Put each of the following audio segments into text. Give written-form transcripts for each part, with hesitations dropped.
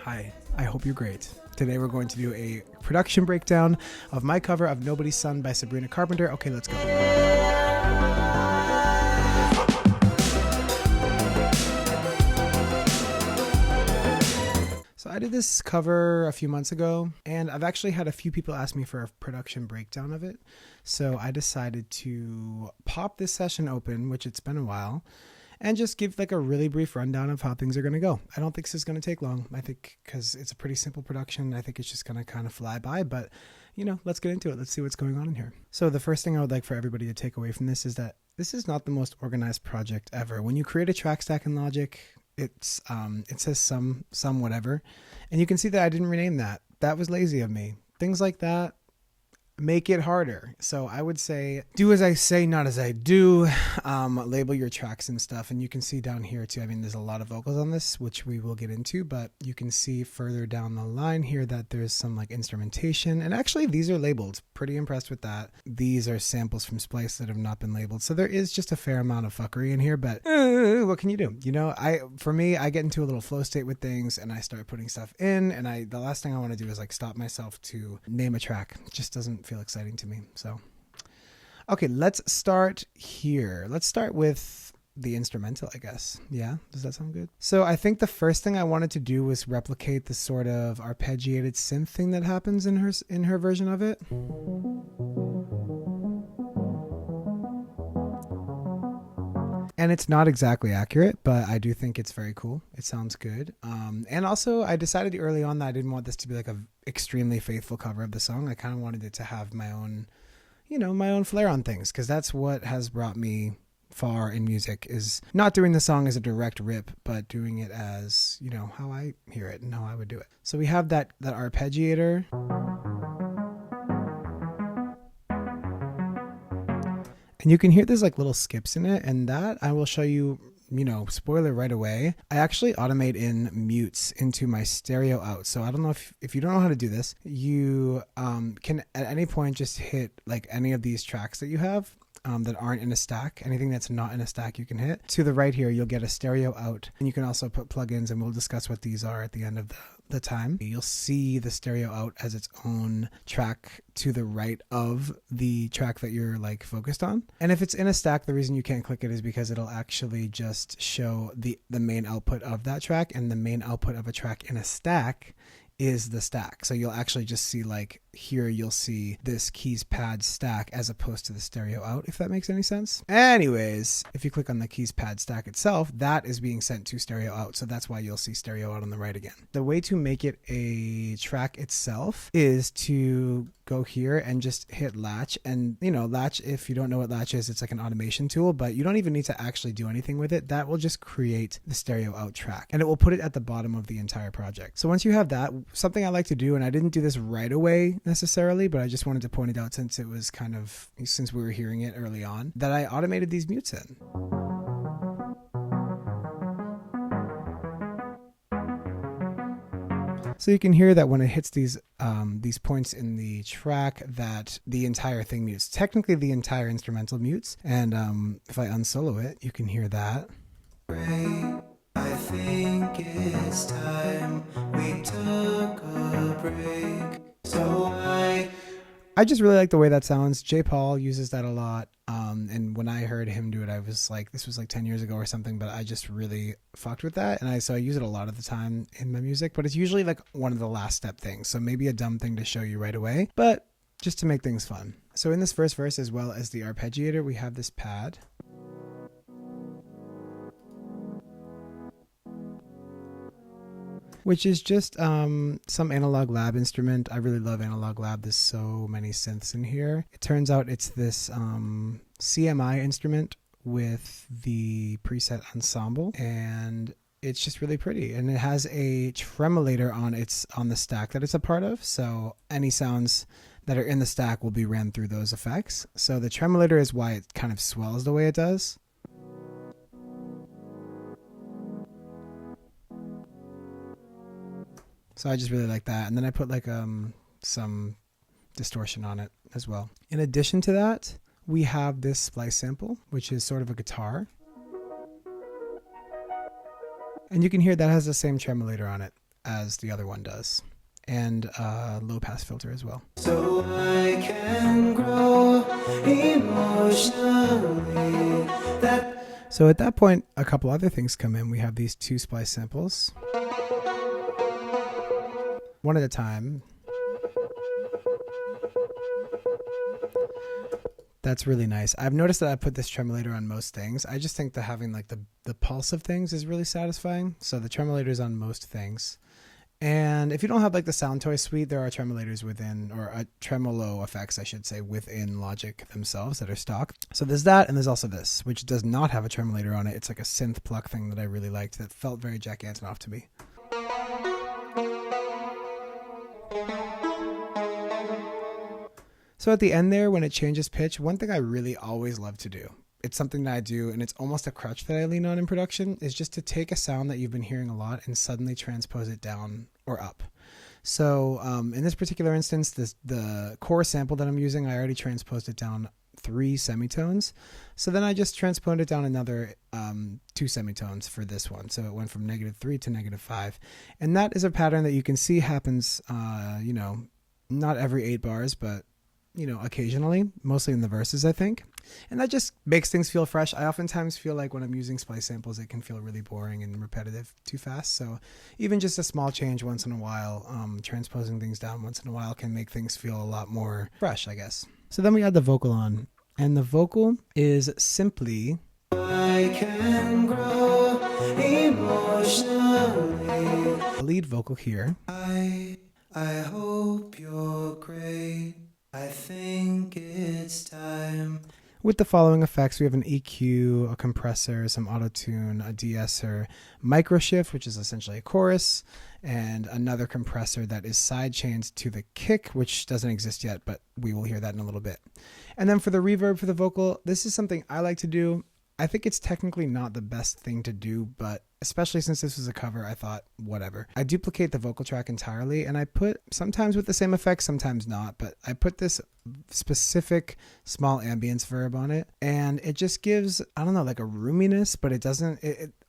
Hi, I hope you're great. Today we're going to do a production breakdown of my cover of Nobody's Son by Sabrina Carpenter. Okay, let's go. So I did this cover a few months ago, and I've actually had a few people ask me for a production breakdown of it. So I decided to pop this session open, which it's been a while, and just give like a really brief rundown of how things are going to go. I don't think this is going to take long. I think because it's a pretty simple production, I think it's just going to kind of fly by, but you know, let's get into it. Let's see what's going on in here. So the first thing I would like for everybody to take away from this is that this is not the most organized project ever. When you create a track stack in Logic, it says some whatever, and you can see that I didn't rename that. That was lazy of me. Things like that make it harder. So I would say do as I say, not as I do. Label your tracks and stuff. And you can see down here too, I mean, there's a lot of vocals on this, which we will get into, but you can see further down the line here that there's some like instrumentation, and actually these are labeled. Pretty impressed with that. These are samples from Splice that have not been labeled. So there is just a fair amount of fuckery in here, but what can you do? You know, for me, I get into a little flow state with things and I start putting stuff in, and the last thing I want to do is like stop myself to name a track. It just doesn't feel exciting to me. So okay, let's start here. Let's start with the instrumental, I guess. Yeah, does that sound good? So I think the first thing I wanted to do was replicate the sort of arpeggiated synth thing that happens in her version of it. And it's not exactly accurate, but I do think it's very cool. It sounds good. And also I decided early on that I didn't want this to be like a extremely faithful cover of the song. I kind of wanted it to have my own, you know, my own flair on things, because that's what has brought me far in music, is not doing the song as a direct rip, but doing it as, you know, how I hear it and how I would do it. So we have that arpeggiator. And you can hear there's like little skips in it, and that I will show you, you know, spoiler right away. I actually automate in mutes into my stereo out. So I don't know if you don't know how to do this, you can at any point just hit like any of these tracks that you have that aren't in a stack. Anything that's not in a stack you can hit. To the right here, you'll get a stereo out, and you can also put plugins, and we'll discuss what these are at the end of the time. You'll see the stereo out as its own track to the right of the track that you're like focused on. And if it's in a stack, the reason you can't click it is because it'll actually just show the main output of that track, and the main output of a track in a stack is the stack. So you'll actually just see, like here, you'll see this keys pad stack as opposed to the stereo out, if that makes any sense. Anyways, if you click on the keys pad stack itself, that is being sent to stereo out. So that's why you'll see stereo out on the right again. The way to make it a track itself is to go here and just hit latch. And you know, latch, if you don't know what latch is, it's like an automation tool, but you don't even need to actually do anything with it. That will just create the stereo out track, and it will put it at the bottom of the entire project. So once you have that, something I like to do, and I didn't do this right away necessarily, but I just wanted to point it out since it was kind of, since we were hearing it early on, that I automated these mutes in. So you can hear that when it hits these points in the track, that the entire thing mutes. Technically the entire instrumental mutes, and if I unsolo it, you can hear that. I think it's time we took a break. So I just really like the way that sounds. J. Paul uses that a lot. And when I heard him do it, I was like, this was like 10 years ago or something, but I just really fucked with that. And so I use it a lot of the time in my music, but it's usually like one of the last step things. So maybe a dumb thing to show you right away, but just to make things fun. So in this first verse, as well as the arpeggiator, we have this pad. Which is just some Analog Lab instrument. I really love Analog Lab. There's so many synths in here. It turns out it's this CMI instrument with the preset ensemble, and it's just really pretty. And it has a tremolator on the stack that it's a part of. So any sounds that are in the stack will be ran through those effects. So the tremolator is why it kind of swells the way it does. So I just really like that. And then I put like some distortion on it as well. In addition to that, we have this splice sample, which is sort of a guitar. And you can hear that has the same tremolator on it. as the other one does, and a low pass filter as well. So I can grow emotionally. So at that point, a couple other things come in. We have these 2 splice samples, one at a time. That's really nice. I've noticed that I put this tremolator on most things. I just think that having like the pulse of things is really satisfying. So the tremolator is on most things. And if you don't have like the Sound Toy suite, there are tremolators within, or tremolo effects, I should say, within Logic themselves that are stock. So there's that, and there's also this, which does not have a tremolator on it. It's like a synth pluck thing that I really liked that felt very Jack Antonoff to me. So at the end there, when it changes pitch, one thing I really always love to do, it's something that I do, and it's almost a crutch that I lean on in production, is just to take a sound that you've been hearing a lot and suddenly transpose it down or up. So in this particular instance, the core sample that I'm using, I already transposed it down 3 semitones. So then I just transposed it down another 2 semitones for this one. So it went from -3 to -5. And that is a pattern that you can see happens, not every 8 bars, but occasionally, mostly in the verses, I think. And that just makes things feel fresh. I oftentimes feel like when I'm using splice samples, it can feel really boring and repetitive too fast. So even just a small change once in a while, transposing things down once in a while can make things feel a lot more fresh, I guess. So then we add the vocal on. And the vocal is simply... I can grow emotionally. The lead vocal here. I hope you're great. I think it's time. With the following effects, we have an EQ, a compressor, some auto-tune, a de-esser, micro shift, which is essentially a chorus, and another compressor that is sidechained to the kick, which doesn't exist yet, but we will hear that in a little bit. And then for the reverb for the vocal, this is something I like to do. I think it's technically not the best thing to do, but especially since this was a cover, I thought, whatever. I duplicate the vocal track entirely, and I put, sometimes with the same effects, sometimes not, but I put this specific small ambience verb on it, and it just gives, I don't know, like a roominess, but it doesn't,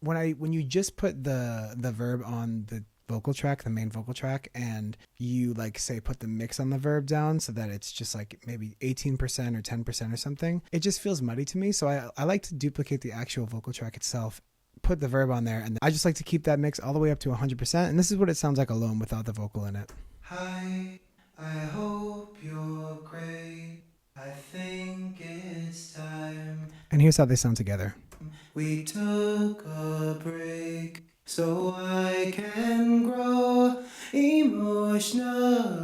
when you just put the verb on the vocal track, the main vocal track, and you like say put the mix on the verb down so that it's just like maybe 18% or 10% or something, it just feels muddy to me. So I like to duplicate the actual vocal track itself, put the verb on there, and I just like to keep that mix all the way up to 100%, and this is what it sounds like alone without the vocal in it. Hi, I hope you're great. I think it's time. And here's how they sound together. We took a break so I can grow emotionally.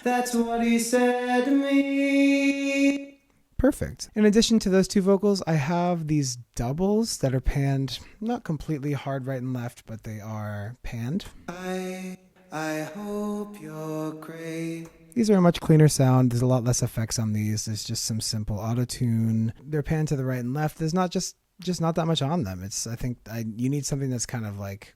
That's what he said to me. Perfect. In addition to those 2 vocals, I have these doubles that are panned, not completely hard right and left, but they are panned. I hope you're great. These are a much cleaner sound. There's a lot less effects on these. There's just some simple auto-tune. They're panned to the right and left. There's not just not that much on them. I think you need something that's kind of like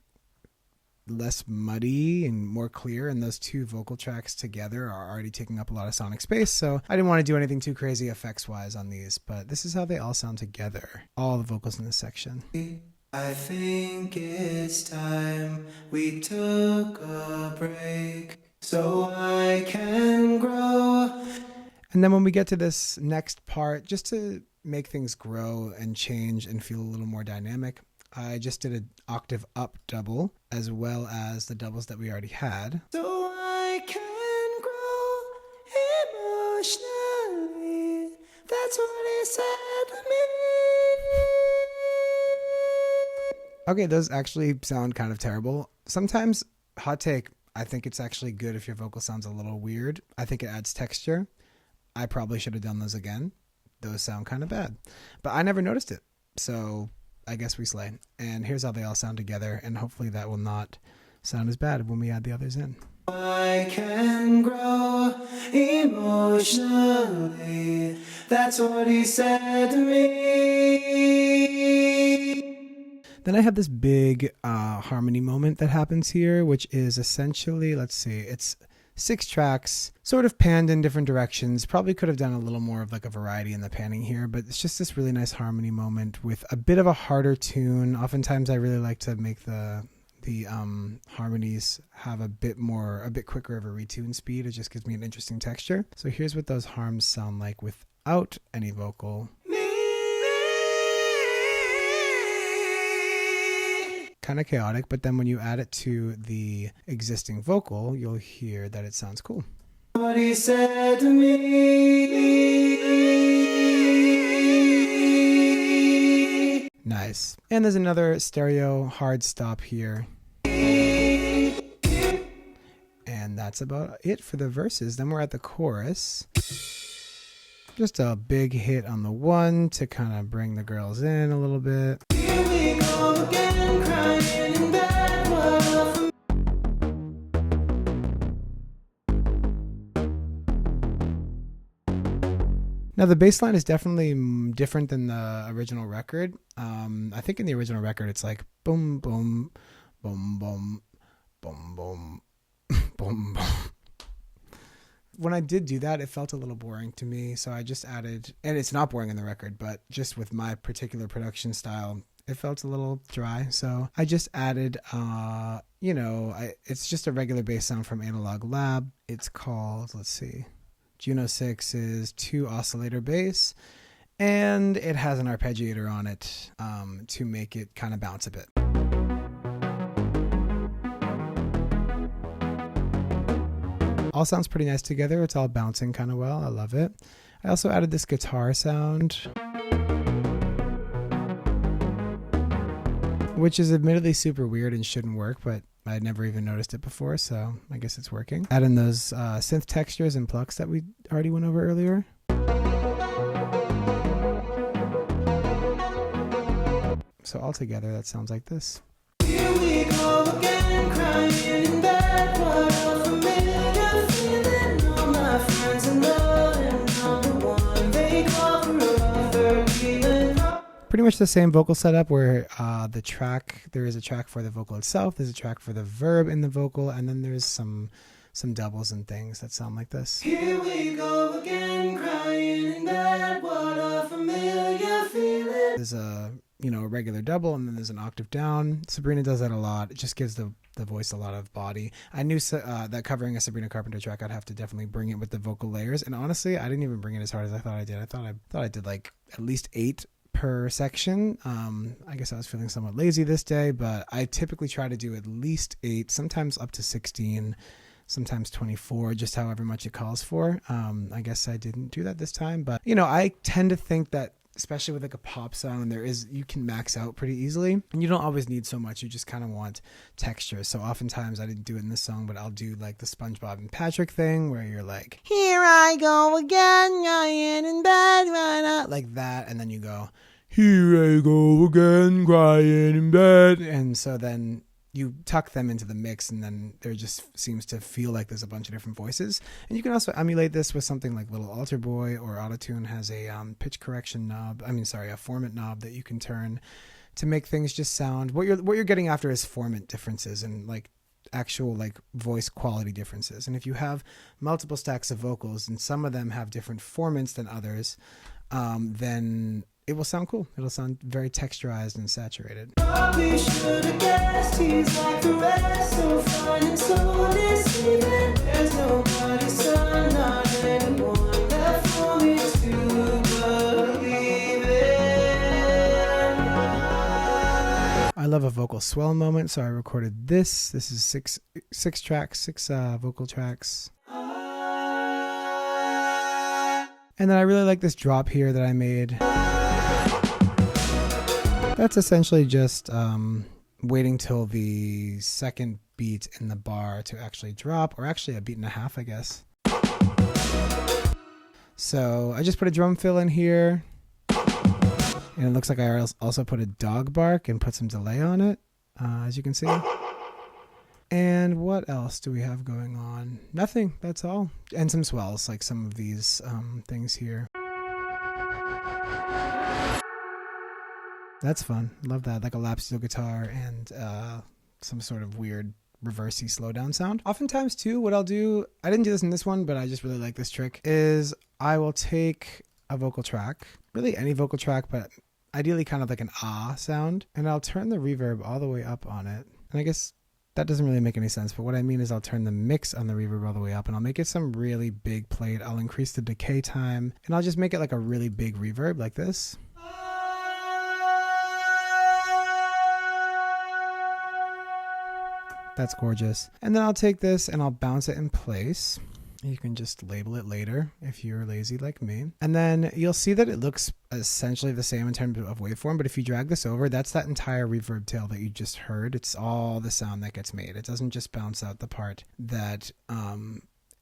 less muddy and more clear, and those 2 vocal tracks together are already taking up a lot of sonic space, so I didn't want to do anything too crazy effects wise on these, but this is how they all sound together, all the vocals in this section. I think it's time we took a break so I can grow. And then when we get to this next part, just to make things grow and change and feel a little more dynamic, I just did an octave up double as well as the doubles that we already had. So I can grow emotionally. That's what he said to me. Okay, those actually sound kind of terrible. Sometimes, hot take, I think it's actually good if your vocal sounds a little weird. I think it adds texture. I probably should have done those again. Those sound kind of bad. But I never noticed it. So I guess we slay. And here's how they all sound together, and hopefully that will not sound as bad when we add the others in. I can grow emotionally. That's what he said to me. Then I have this big harmony moment that happens here, which is essentially, let's see, it's 6 tracks, sort of panned in different directions. Probably could have done a little more of like a variety in the panning here, but it's just this really nice harmony moment with a bit of a harder tune. Oftentimes I really like to make the the harmonies have a bit quicker of a retune speed. It just gives me an interesting texture. So here's what those harms sound like without any vocal. Kind of chaotic, but then when you add it to the existing vocal, you'll hear that it sounds cool. What he said to me. Nice. And there's another stereo hard stop here. And that's about it for the verses. Then we're at the chorus. Just a big hit on the one to kind of bring the girls in a little bit. Here we go again, crying in bed. Now the bass line is definitely different than the original record. I think in the original record it's like boom, boom, boom, boom, boom, boom, boom, boom. When I did do that, it felt a little boring to me. So I just added, and it's not boring in the record, but just with my particular production style, it felt a little dry. So I just added, it's just a regular bass sound from Analog Lab. It's called, let's see, Juno 6's 2 oscillator bass. And it has an arpeggiator on it to make it kind of bounce a bit. All sounds pretty nice together. It's all bouncing kind of well. I love it. I also added this guitar sound, which is admittedly super weird and shouldn't work, but I'd never even noticed it before, so I guess it's working. Add in those synth textures and plucks that we already went over earlier. So all together, that sounds like this. Here we go again, crying in bed. What a familiar feeling. All my friends in love, and I'm the one they call forever feeling. Pretty much the same vocal setup where there is a track for the vocal itself, there's a track for the verb in the vocal, and then there's some doubles and things that sound like this. Here we go again, crying in bed. What a familiar feeling. There's a regular double, and then there's an octave down. Sabrina does that a lot. It just gives the voice a lot of body. I knew that covering a Sabrina Carpenter track, I'd have to definitely bring it with the vocal layers. And honestly, I didn't even bring it as hard as I thought I did. I thought I did like at least 8 per section. I guess I was feeling somewhat lazy this day, but I typically try to do at least 8, sometimes up to 16, sometimes 24, just however much it calls for. I guess I didn't do that this time, but I tend to think that especially with like a pop sound, you can max out pretty easily, and you don't always need so much. You just kind of want texture. So oftentimes I didn't do it in this song, but I'll do like the SpongeBob and Patrick thing where you're like, here I go again, lying in bed, like that. And then you go, here I go again, crying in bed. And so then you tuck them into the mix, and then there just seems to feel like there's a bunch of different voices. And you can also emulate this with something like Little Alter Boy, or Autotune has a pitch correction knob. A formant knob that you can turn to make things just sound. What you're getting after is formant differences and like actual like voice quality differences. And if you have multiple stacks of vocals and some of them have different formants than others, then it will sound cool. It'll sound very texturized and saturated. Probably should have guessed he's like the rest, so fine and so deceiving. There's nobody's son, not anyone left for me to believe in. I love a vocal swell moment, so I recorded this. This is six tracks, 6 vocal tracks. And then I really like this drop here that I made. That's essentially just waiting till the second beat in the bar to actually drop, or actually a beat and a half, I guess. So I just put a drum fill in here, and it looks like I also put a dog bark and put some delay on it, as you can see. And what else do we have going on? Nothing, that's all. And some swells, like some of these things here. That's fun. Love that. Like a lap steel guitar and some sort of weird reversey slowdown sound. Oftentimes too, what I'll do, I didn't do this in this one, but I just really like this trick, is I will take a vocal track, really any vocal track, but ideally kind of like an ah sound, and I'll turn the reverb all the way up on it. And I guess that doesn't really make any sense, but what I mean is I'll turn the mix on the reverb all the way up and I'll make it some really big plate. I'll increase the decay time and I'll just make it like a really big reverb like this. That's gorgeous. And then I'll take this and I'll bounce it in place. You can just label it later if you're lazy like me. And then you'll see that it looks essentially the same in terms of waveform, but if you drag this over, that's that entire reverb tail that you just heard. It's all the sound that gets made. It doesn't just bounce out the part that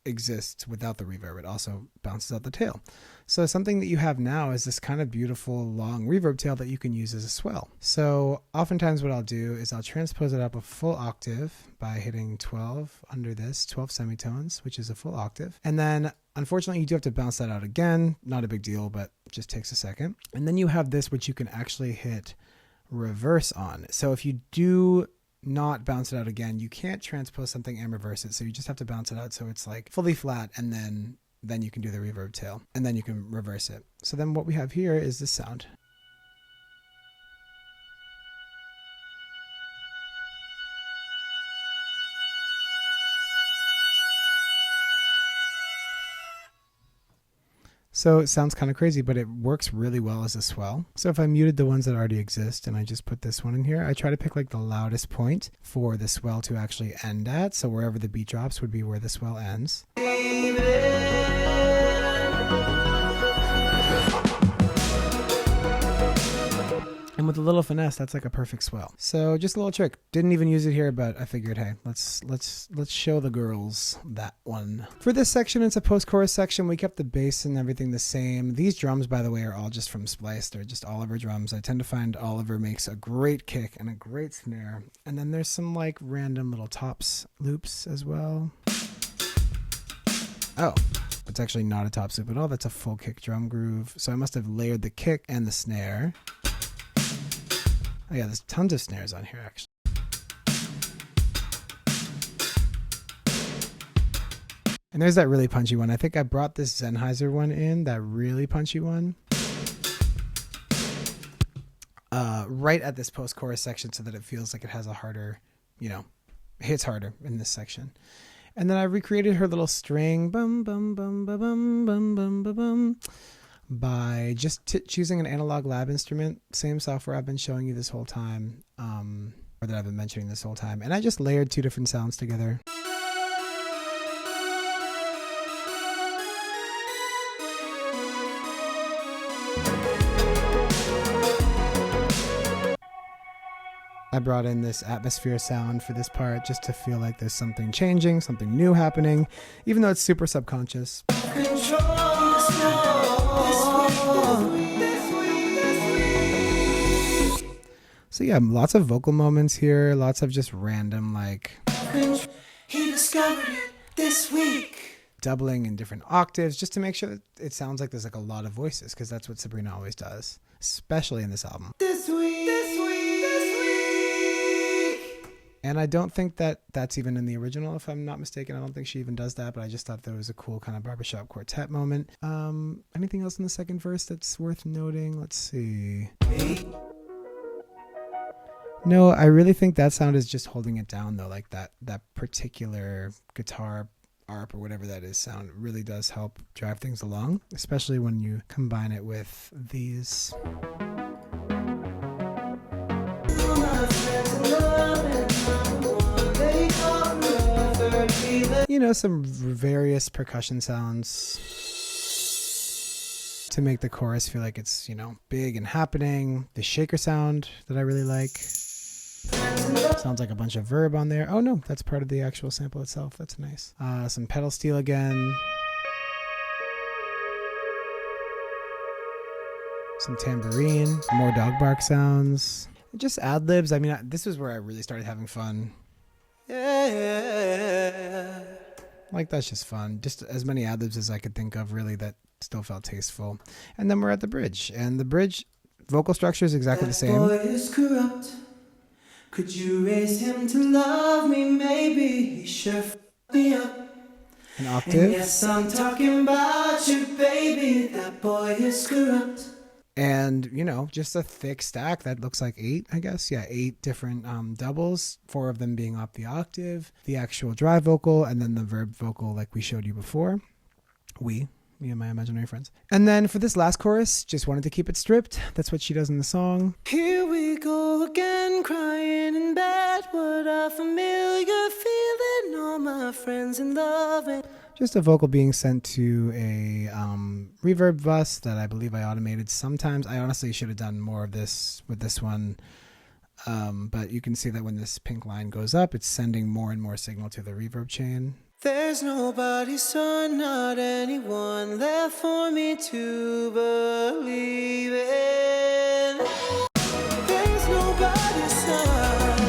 exists without the reverb. It also bounces out the tail. So something that you have now is this kind of beautiful long reverb tail that you can use as a swell. So oftentimes what I'll do is I'll transpose it up a full octave by hitting 12 under this, 12 semitones, which is a full octave. And then unfortunately you do have to bounce that out again. Not a big deal, but it just takes a second. And then you have this, which you can actually hit reverse on. So if you do not bounce it out again, you can't transpose something and reverse it, so you just have to bounce it out so it's like fully flat, and then you can do the reverb tail and then you can reverse it. So then what we have here is this sound. So it sounds kind of crazy, but it works really well as a swell. So if I muted the ones that already exist and I just put this one in here, I try to pick like the loudest point for the swell to actually end at. So wherever the beat drops would be where the swell ends. And with a little finesse, that's like a perfect swell. So just a little trick. Didn't even use it here, but I figured, hey, let's show the girls that one. For this section, it's a post-chorus section. We kept the bass and everything the same. These drums, by the way, are all just from Splice. They're just Oliver drums. I tend to find Oliver makes a great kick and a great snare. And then there's some like random little tops loops as well. Oh, it's actually not a tops loop at all. That's a full kick drum groove. So I must have layered the kick and the snare. Oh yeah, there's tons of snares on here actually. And there's that really punchy one. I think I brought this Sennheiser one in, that really punchy one. Right at this post-chorus section so that it feels like it has a harder, hits harder in this section. And then I recreated her little string, bum, bum, bum, bum, bum, bum, bum, bum, bum, by just choosing an analog lab instrument, same software I've been showing you this whole time, or that I've been mentioning this whole time. And I just layered two different sounds together. I brought in this atmosphere sound for this part just to feel like there's something changing, something new happening, even though it's super subconscious. So yeah, lots of vocal moments here, lots of just random like he discovered it this week, doubling in different octaves just to make sure that it sounds like there's like a lot of voices, because that's what Sabrina always does, especially in this album. This week. And I don't think that that's even in the original, if I'm not mistaken. I don't think she even does that, but I just thought that was a cool kind of barbershop quartet moment. Anything else in the second verse that's worth noting? Let's see. No, I really think that sound is just holding it down though. Like that particular guitar arp or whatever that is sound really does help drive things along, especially when you combine it with these. Some various percussion sounds to make the chorus feel like it's, big and happening. The shaker sound that I really like. Sounds like a bunch of verb on there. Oh no, that's part of the actual sample itself. That's nice. Some pedal steel again. Some tambourine. More dog bark sounds. Just ad libs. I mean, this is where I really started having fun. Yeah. Like, that's just fun. Just as many ad libs as I could think of, really, that still felt tasteful. And then we're at the bridge. And the bridge vocal structure is exactly the same. Boy is corrupt. Could you raise him to love me? Maybe he sure f***ed me up. An octave. And yes, I'm talking about you, baby. That boy is corrupt. And, you know, just a thick stack that looks like 8, I guess. Yeah, 8 different doubles, 4 of them being up the octave, the actual dry vocal, and then the verb vocal like we showed you before. Me and my imaginary friends. And then for this last chorus, just wanted to keep it stripped. That's what she does in the song. Here we go again, crying in bed. What a familiar feeling, all my friends in love. Just a vocal being sent to a reverb bus that I believe I automated sometimes. I honestly should have done more of this with this one. But you can see that when this pink line goes up, it's sending more and more signal to the reverb chain. There's nobody's son, not anyone left for me to believe in. There's nobody's son.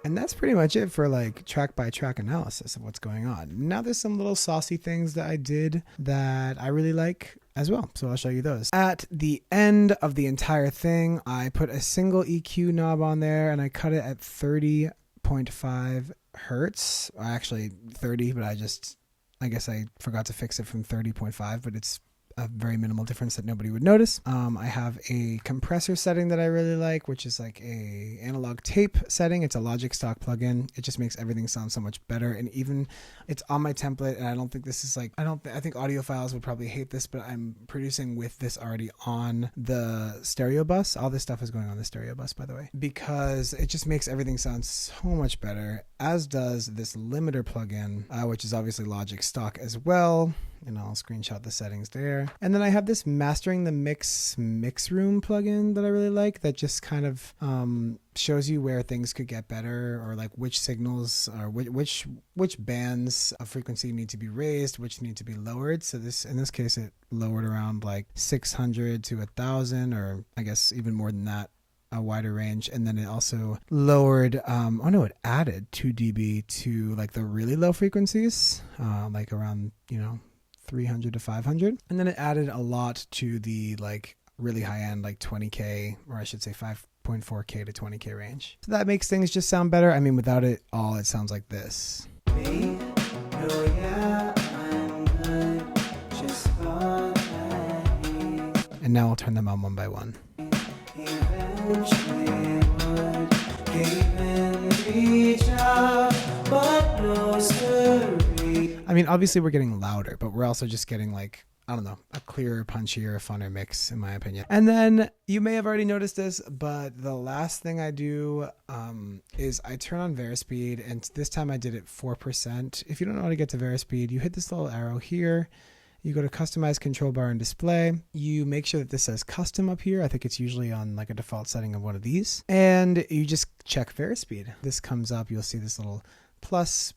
And that's pretty much it for like track by track analysis of what's going on. Now there's some little saucy things that I did that I really like as well. So I'll show you those. At the end of the entire thing, I put a single EQ knob on there and I cut it at 30.5 hertz. Actually 30, but I guess I forgot to fix it from 30.5, but it's a very minimal difference that nobody would notice. I have a compressor setting that I really like, which is like a analog tape setting. It's a Logic stock plugin. It just makes everything sound so much better. And even it's on my template. And I don't think this is like, I think audiophiles would probably hate this, but I'm producing with this already on the stereo bus. All this stuff is going on the stereo bus, by the way, because it just makes everything sound so much better, as does this limiter plugin, which is obviously Logic stock as well. And I'll screenshot the settings there. And then I have this mastering the mix room plugin that I really like, that just kind of shows you where things could get better, or like which signals or which bands of frequency need to be raised, which need to be lowered. So this, in this case, it lowered around like 600 to 1,000, or I guess even more than that, a wider range. And then it also lowered it added 2 dB to like the really low frequencies, like around 300 to 500. And then it added a lot to the like really high end, like 20K, or I should say 5.4K to 20K range. So that makes things just sound better. I mean, without it all, it sounds like this. Me? Oh yeah, I'm good. Just thought And now I'll turn them on one by one. eventually would even reach out, but no siree. I mean, obviously we're getting louder, but we're also just getting like, I don't know, a clearer, punchier, funner mix, in my opinion. And then you may have already noticed this, but the last thing I do is I turn on Verispeed, and this time I did it 4%. If you don't know how to get to Verispeed, you hit this little arrow here. You go to customize control bar and display. You make sure that this says custom up here. I think it's usually on like a default setting of one of these. And you just check Verispeed. This comes up. You'll see this little plus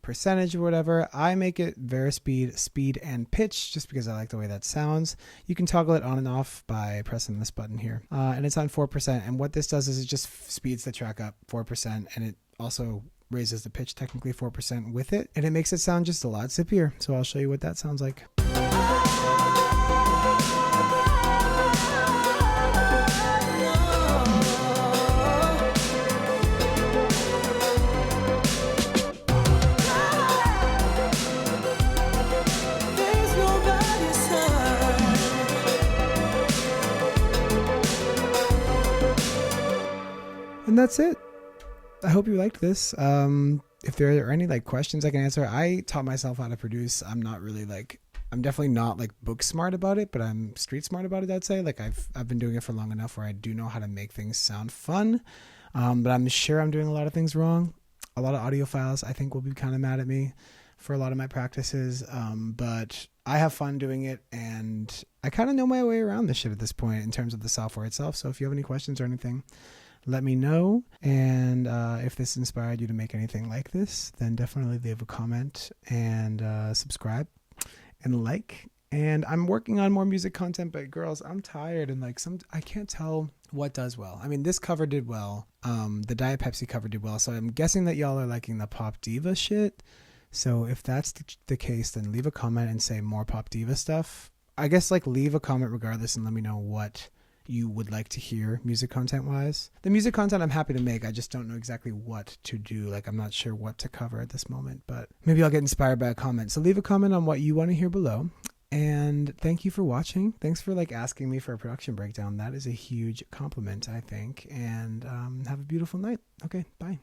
percentage or whatever. I make it Verispeed, speed, and pitch just because I like the way that sounds. You can toggle it on and off by pressing this button here. And it's on 4%. And what this does is it just speeds the track up 4%. And it also raises the pitch technically 4% with it. And it makes it sound just a lot zippier. So I'll show you what that sounds like. And that's it. I hope you liked this. If there are any like questions I can answer, I taught myself how to produce. I'm definitely not like book smart about it, but I'm street smart about it, I'd say. Like I've been doing it for long enough where I do know how to make things sound fun. But I'm sure I'm doing a lot of things wrong. A lot of audiophiles I think will be kind of mad at me for a lot of my practices. But I have fun doing it, and I kind of know my way around this shit at this point in terms of the software itself. So if you have any questions or anything, let me know. And if this inspired you to make anything like this, then definitely leave a comment and subscribe and like. And I'm working on more music content, but girls, I'm tired, and like I can't tell what does well. I mean, this cover did well. The Diet Pepsi cover did well. So I'm guessing that y'all are liking the Pop Diva shit. So if that's the case, then leave a comment and say more Pop Diva stuff. I guess like leave a comment regardless and let me know what you would like to hear music content wise. The music content I'm happy to make. I just don't know exactly what to do. Like, I'm not sure what to cover at this moment, but maybe I'll get inspired by a comment. So leave a comment on what you want to hear below. And thank you for watching. Thanks for asking me for a production breakdown. That is a huge compliment, I think. And have a beautiful night. Okay, bye.